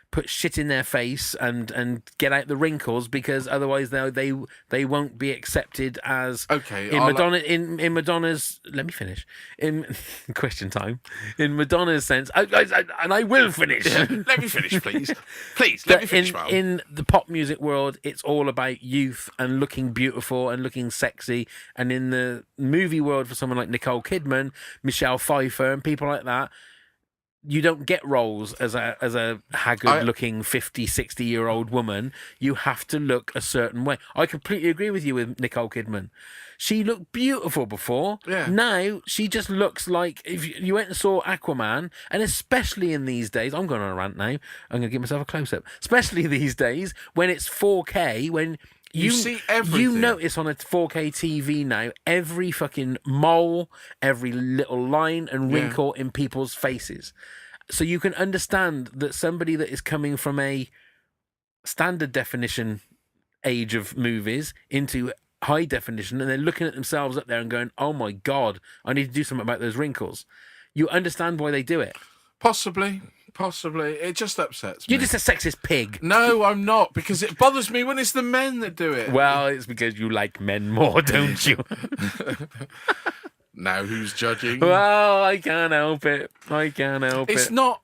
put shit in their face and get out the wrinkles, because otherwise they won't be accepted as in Madonna's. Let me finish. In question time. In Madonna's sense, and I will finish. Yeah, let me finish, please. Please let me finish. In the pop music world, it's all about youth and looking beautiful and looking sexy. And in the movie world, for someone like Nicole Kidman, Michelle Pfeiffer, and people like that, you don't get roles as a haggard-looking 50, 60-year-old woman. You have to look a certain way. I completely agree with you with Nicole Kidman. She looked beautiful before. Yeah. Now, she just looks like... If you went and saw Aquaman, and especially in these days... I'm going on a rant now. I'm going to give myself a close-up. Especially these days, when it's 4K, when... You see everything. You notice on a 4K TV now, every fucking mole, every little line and wrinkle in people's faces. So you can understand that somebody that is coming from a standard definition age of movies into high definition, and they're looking at themselves up there and going, "Oh my God, I need to do something about those wrinkles." You understand why they do it. Possibly. It just upsets me. You're just a sexist pig. No, I'm not, because it bothers me when it's the men that do it. Well, it's because you like men more, don't you? Now who's judging? Well, I can't help it. It's not.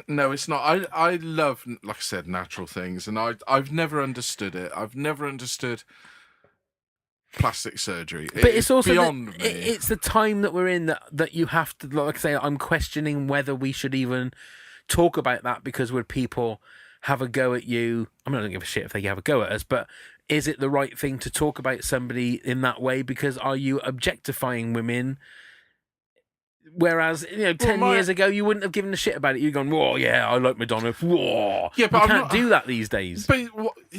No, it's not. I love, like I said, natural things, and I've never understood it. I've never understood plastic surgery. But it's also beyond me. It's the time that we're in that you have to, like I say, I'm questioning whether we should even talk about that, because when people have a go at you, I mean, I don't give a shit if they have a go at us, but is it the right thing to talk about somebody in that way? Because are you objectifying women? Whereas, 10 years ago, you wouldn't have given a shit about it. You'd gone, whoa, yeah, I like Madonna. Whoa. Yeah, but you can't do that these days. But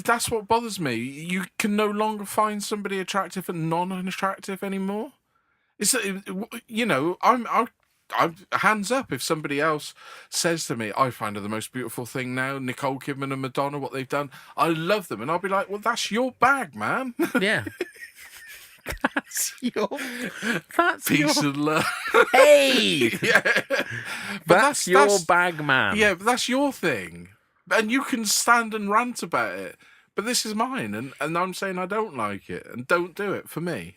that's what bothers me. You can no longer find somebody attractive and non-attractive anymore. It's, I'm hands up if somebody else says to me, I find her the most beautiful thing now, Nicole Kidman and Madonna, what they've done, I love them. And I'll be like, well, that's your bag, man. Yeah. That's peace and love. Hey, yeah, that's your bag, man. Yeah, but that's your thing, and you can stand and rant about it. But this is mine, and I'm saying I don't like it, and don't do it for me.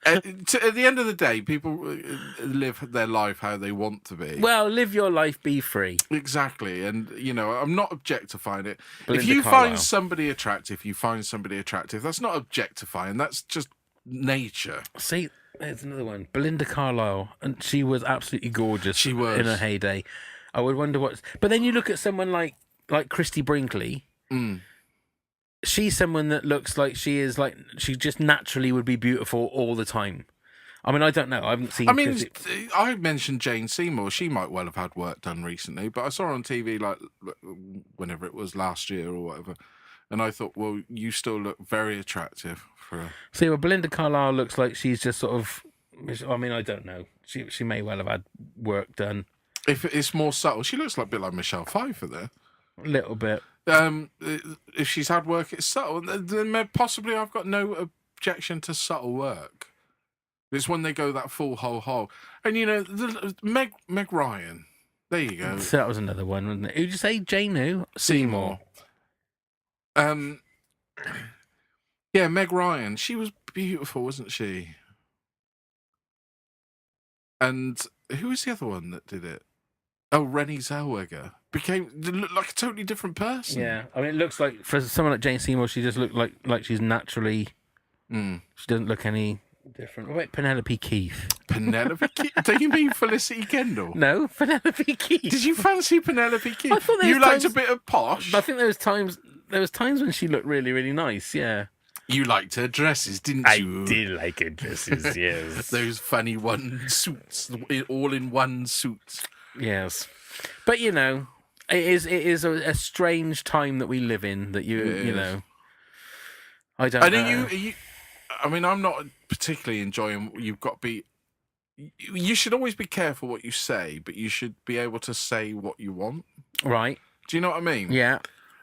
At the end of the day, people live their life how they want to be. Well, live your life, be free. Exactly. And, I'm not objectifying it. Belinda if you Carlisle. find somebody attractive, that's not objectifying. That's just nature. See, there's another one. Belinda Carlisle. And she was absolutely gorgeous. She was. In her heyday. I would wonder what... But then you look at someone like Christy Brinkley. Mm. She's someone that looks like she just naturally would be beautiful all the time. I mean, I don't know. I haven't seen... I mentioned Jane Seymour. She might well have had work done recently, but I saw her on TV whenever it was last year or whatever. And I thought, well, you still look very attractive for her. See, well, Belinda Carlisle looks like she's just sort of... I mean, I don't know. She may well have had work done. If it's more subtle, she looks like a bit like Michelle Pfeiffer there. A little bit. If she's had work, it's subtle. Then possibly I've got no objection to subtle work. It's when they go that full whole. And Meg Ryan. There you go. So that was another one, wasn't it? Who'd you say? Jane who? Seymour. Yeah, Meg Ryan. She was beautiful, wasn't she? And who was the other one that did it? Oh, Renée Zellweger looked like a totally different person. Yeah, I mean, it looks like for someone like Jane Seymour, she just looked like she's naturally. She doesn't look any different. What about Penelope Keith? Penelope Keith? Do you mean Felicity Kendall? No, Penelope Keith. Did you fancy Penelope Keith? I thought you liked a bit of posh. I think there was times when she looked really, really nice. Yeah. You liked her dresses, didn't you? I did like her dresses. Yes. Those funny suits, all in one suit. Yes, but it is a strange time that we live in. That I don't. I mean, I'm not particularly enjoying. You've got to be. You should always be careful what you say, but you should be able to say what you want. Right. Do you know what I mean? Yeah.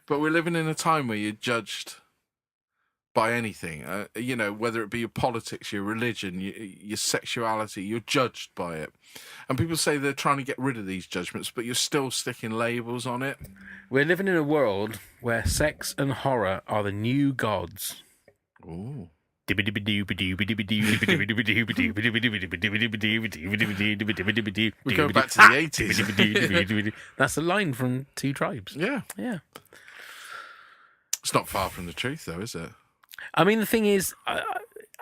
But we're living in a time where you're judged by anything, whether it be your politics, your religion, your sexuality, you're judged by it. And people say they're trying to get rid of these judgments, but you're still sticking labels on it. We're living in a world where sex and horror are the new gods. Ooh. We're going back to the 80s. That's a line from Two Tribes. Yeah. Yeah. It's not far from the truth, though, is it? I mean, the thing is,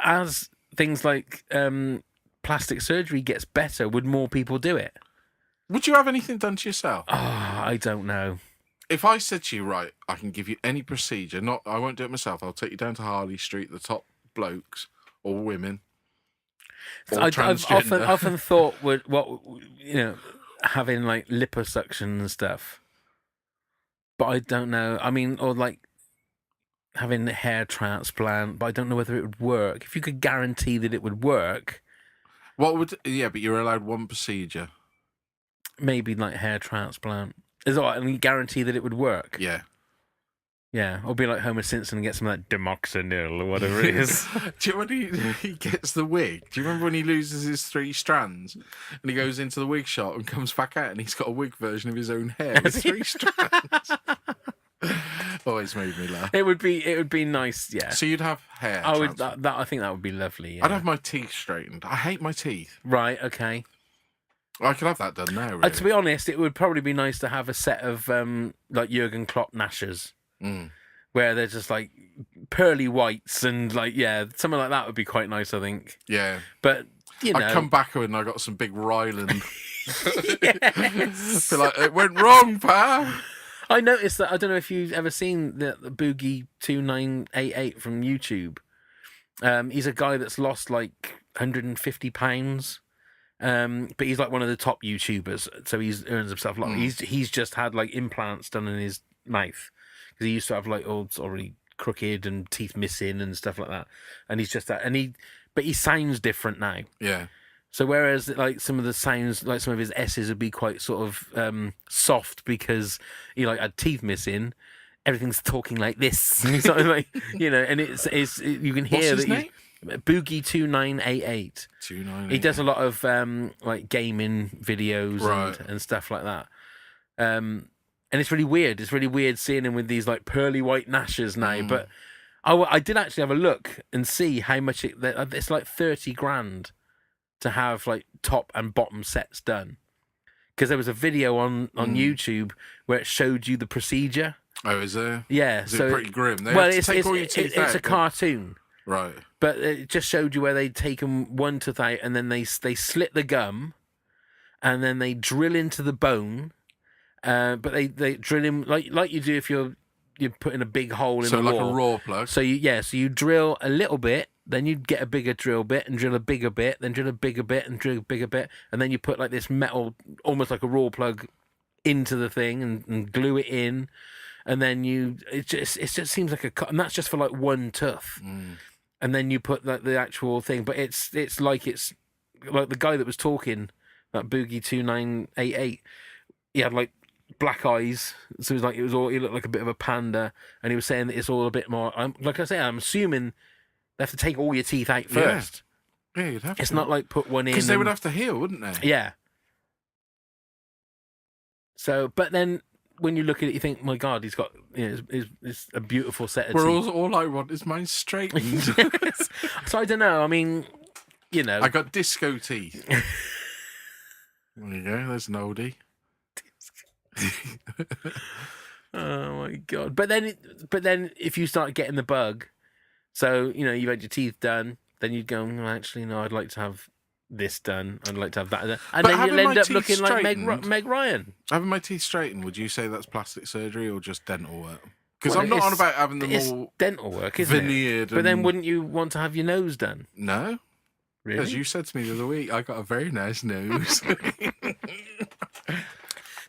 as things like plastic surgery gets better, would more people do it? Would you have anything done to yourself? Oh, I don't know. If I said to you, right, I can give you any procedure, I won't do it myself, I'll take you down to Harley Street, the top blokes or women. Or I've often thought having like liposuction and stuff, but I don't know. I mean, or like having a hair transplant, but I don't know whether it would work. If you could guarantee that it would work, but you're allowed one procedure. Maybe like hair transplant. Is all right, and you guarantee that it would work. Yeah. Yeah, or be like Homer Simpson and get some of that Demoxenil or whatever it is. Do you remember when he gets the wig? Do you remember when he loses his 3 strands and he goes into the wig shop and comes back out and he's got a wig version of his own hair with 3 strands? Always made me laugh. It would be nice, yeah. So you'd have hair. I would. I think that would be lovely. Yeah. I'd have my teeth straightened. I hate my teeth. Right. Okay. I could have that done now. Really. To be honest, it would probably be nice to have a set of like Jurgen Klopp gnashers, where they're just like pearly whites and like something like that would be quite nice. I think. Yeah. But you know, I come back and I got some big Ryland. Yes. Feel like it went wrong, pal. I noticed that. I don't know if you've ever seen the Boogie 2988 from YouTube. He's a guy that's lost like 150 pounds. But he's like one of the top YouTubers, so he earns himself a lot. He's just had like implants done in his mouth because he used to have like all already crooked and teeth missing and stuff like that. And he's just that, but he sounds different now. Yeah. So whereas like some of the sounds, like some of his S's would be quite sort of soft because he like had teeth missing, everything's talking like this, so like and it's you can hear. What's his name? Boogie 2988. 2988. He does a lot of like gaming videos and stuff like that. And it's really weird. It's really weird seeing him with these like pearly white gnashers now. But I did actually have a look and see how much it's like 30 grand to have like top and bottom sets done. Because there was a video on YouTube where it showed you the procedure. Oh, is there? Yeah. Is it pretty grim? It's a cartoon. Right. But it just showed you where they'd taken one tooth out and then they slit the gum and then they drill into the bone. But they drill in like you do if you're putting a big hole in the wall. So like a raw plug. So you drill a little bit, then you get a bigger drill bit and drill a bigger bit, then drill a bigger bit and drill a bigger bit, and then you put like this metal, almost like a raw plug, into the thing and glue it in, and then it just seems like and that's just for like one tooth. And then you put the actual thing, but it's like the guy that was talking, that Boogie 2988. He had like black eyes, so it was all. He looked like a bit of a panda, and he was saying that it's all a bit more. Like I say, I'm assuming they have to take all your teeth out first. Yeah, you'd have to. It's not like put one in because they would have to heal, wouldn't they? Yeah. So, but then when you look at it, you think, my God, he's got it's a beautiful set of teeth. All I want is mine straightened. So I don't know. I mean, I got disco teeth. There you go. There's an oldie. Oh my God! But then if you start getting the bug, so you've had your teeth done, then you'd go, actually, no, I'd like to have this done. I'd like to have that done. And then you'll end up looking like Meg Ryan. Having my teeth straightened, would you say that's plastic surgery or just dental work? Because I'm not on about having them all dental work, isn't veneered. But then wouldn't you want to have your nose done? No. Really? As you said to me the other week, I got a very nice nose.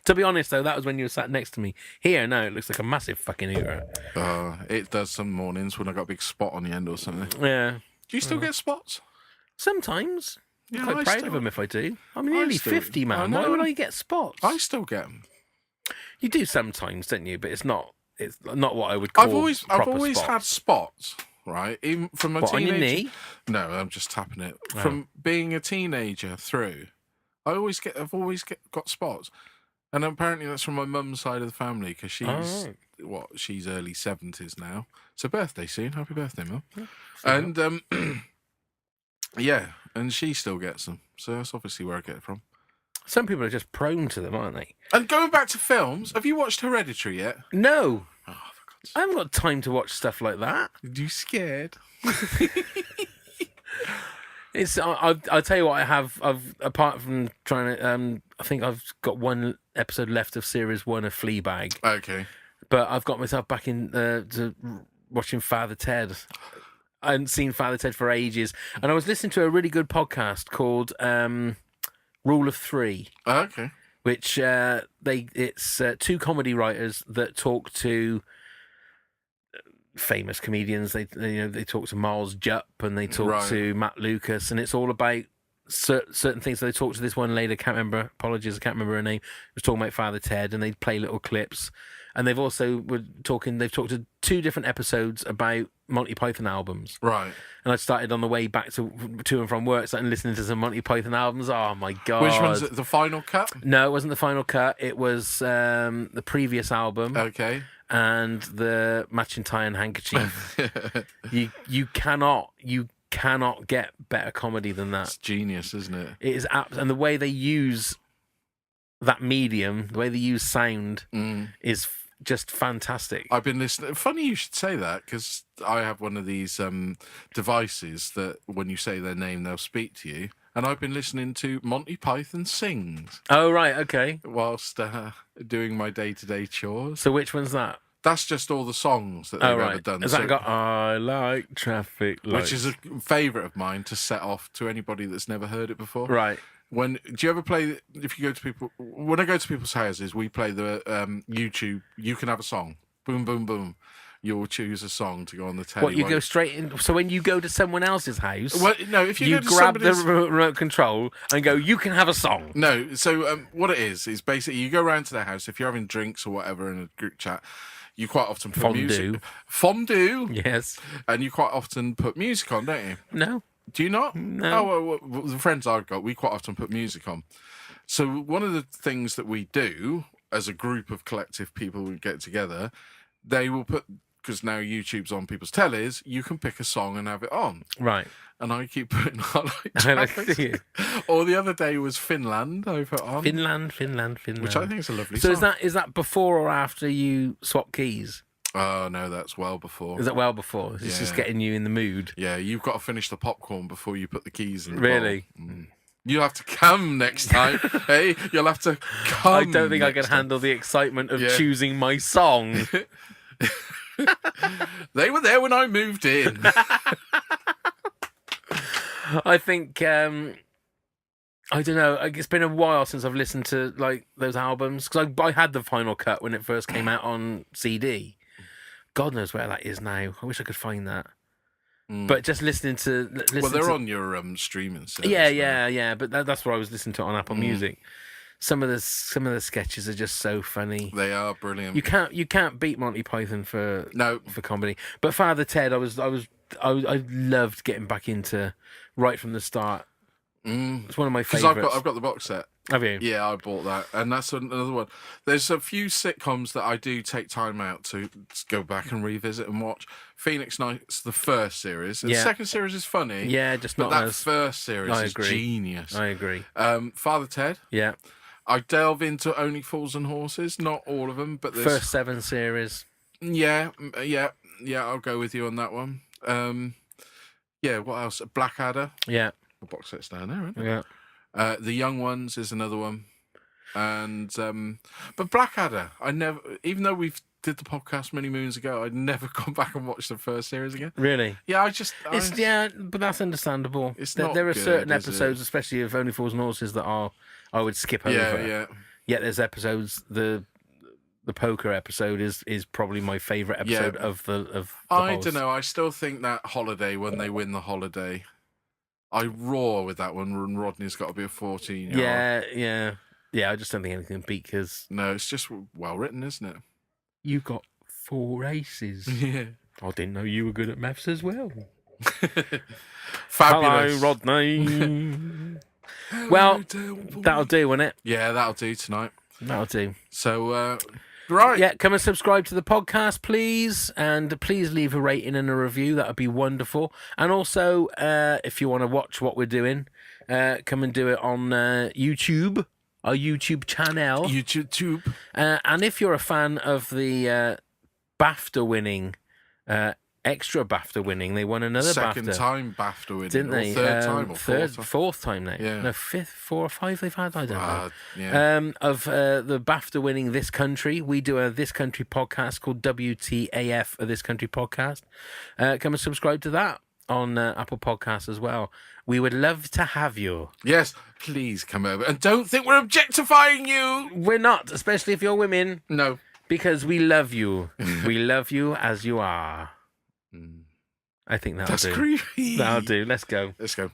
To be honest, though, that was when you were sat next to me. Here, no, it looks like a massive fucking hooter. It does some mornings when I got a big spot on the end or something. Yeah. Do you still get spots? Sometimes. Yeah, I'm quite proud of them if I do. I'm nearly 50, man. Why would I get spots? I still get them. You do sometimes, don't you? But it's not what I would call I've always had spots, right? Even from a teenager. On your knee? No, I'm just tapping it. From being a teenager through, I've always got spots. And apparently that's from my mum's side of the family because she's early 70s now. It's her birthday soon. Happy birthday, Mum. Yeah, and and she still gets them. So that's obviously where I get it from. Some people are just prone to them, aren't they? And going back to films, have you watched Hereditary yet? No. Oh, for God's sake. I haven't got time to watch stuff like that. Are you scared? I'll tell you what I've apart from trying to I think I've got one episode left of series 1 of Fleabag. Okay. But I've got myself back in to watching Father Ted. I hadn't seen Father Ted for ages, and I was listening to a really good podcast called Rule of Three. Okay. Which it's two comedy writers that talk to famous comedians. They talk to Miles Jupp and they talk to Matt Lucas, and it's all about certain things. So they talked to this one lady, I can't remember her name. It was talking about Father Ted, and they'd play little clips, and they've talked to 2 different episodes about Monty Python albums. Right. And I started on the way back to and from work, starting listening to some Monty Python albums. Oh my god! Which one's the final cut? No, it wasn't the final cut. It was the previous album. Okay. And the Matching Tie and Handkerchief. you cannot get better comedy than that. It's genius, isn't it? It is and the way they use that medium, the way they use sound, is just fantastic. I've been listening. Funny you should say that, because I have one of these devices that when you say their name, they'll speak to you. And I've been listening to Monty Python Sings. Oh, right, okay. Whilst doing my day-to-day chores. So which one's that? That's just all the songs that they've ever done. Has that got I Like Traffic Lights? Which is a favourite of mine to set off to anybody that's never heard it before. Right. Do you ever play, if you go to people, when I go to people's houses, we play the YouTube, You Can Have a Song. Boom, boom, boom. You'll choose a song to go on the telly. What, you go straight in? So when you go to someone else's house, well, no, if you go to grab the remote control and go, you can have a song. No, so what it is basically you go around to their house, if you're having drinks or whatever in a group chat, you quite often put music. Fondue. Yes. And you quite often put music on, don't you? No. Do you not? No. Oh, well, the friends I've got, we quite often put music on. So one of the things that we do as a group of collective people who get together, they will put, because now YouTube's on people's tellies, you can pick a song and have it on. Right. And I keep putting on or the other day was Finland I put on. Finland. Which I think is a lovely song. So is that before or after you swap keys? Oh, no, that's well before. Is that well before? It's just getting you in the mood. Yeah, you've got to finish the popcorn before you put the keys in the Really? bowl. You'll have to come next time. Hey, you'll have to come. I don't think I can handle the excitement of choosing my song. They were there when I moved in. I think I don't know. It's been a while since I've listened to like those albums, because I had the final cut when it first came out on CD. God knows where that is now. I wish I could find that. But just listening to they're on your streaming service. Yeah. But that's what I was listening to on Apple Music. Some of the sketches are just so funny. They are brilliant. You can't beat Monty Python for comedy. But Father Ted, I loved getting back into right from the start. It's one of my favourites. Because I've got the box set. Have you? Yeah, I bought that, and that's another one. There's a few sitcoms that I do take time out to go back and revisit and watch. Phoenix Nights, the first series. The second series is funny. Yeah, but that first series is genius. I agree. Father Ted. Yeah. I delve into Only Fools and Horses. Not all of them, but there's... First 7 series. Yeah. I'll go with you on that one. What else? Blackadder. Yeah. The box set's down there, isn't it? Yeah. The Young Ones is another one, and but Blackadder, I never, even though we've did the podcast many moons ago, I'd never gone back and watched the first series again. Really? Yeah, but that's understandable. There are certain episodes, especially of Only Fools and Horses, that I would skip over. Yeah. Yet there's episodes. The poker episode is probably my favourite episode of the. I don't know. I still think that holiday, when they win the holiday, I roar with that one. And Rodney's got to be a 14-year-old. Yeah. I just don't think anything beat, because no, it's just well written, isn't it? You got 4 aces. Yeah. I didn't know you were good at maths as well. Fabulous. Hello, Rodney. Well, that'll do, won't it? Yeah, that'll do tonight. That'll do. So, right. Yeah, come and subscribe to the podcast, please. And please leave a rating and a review. That would be wonderful. And also, if you want to watch what we're doing, come and do it on YouTube. Our YouTube channel. YouTube. And if you're a fan of the BAFTA winning, extra BAFTA winning, they won another Second BAFTA. time BAFTA winning. Didn't they? Third time or fourth time now. Yeah. No, 5th, 4 or 5 they've had, I don't know. Yeah. Of the BAFTA winning This Country. We do a This Country podcast called WTAF, a This Country podcast. Come and subscribe to that on Apple Podcasts as well. We would love to have you. Yes, please come over. And don't think we're objectifying you. We're not, especially if you're women. No. Because we love you. We love you as you are. I think that'll do. That's creepy. That'll do. Let's go. Let's go.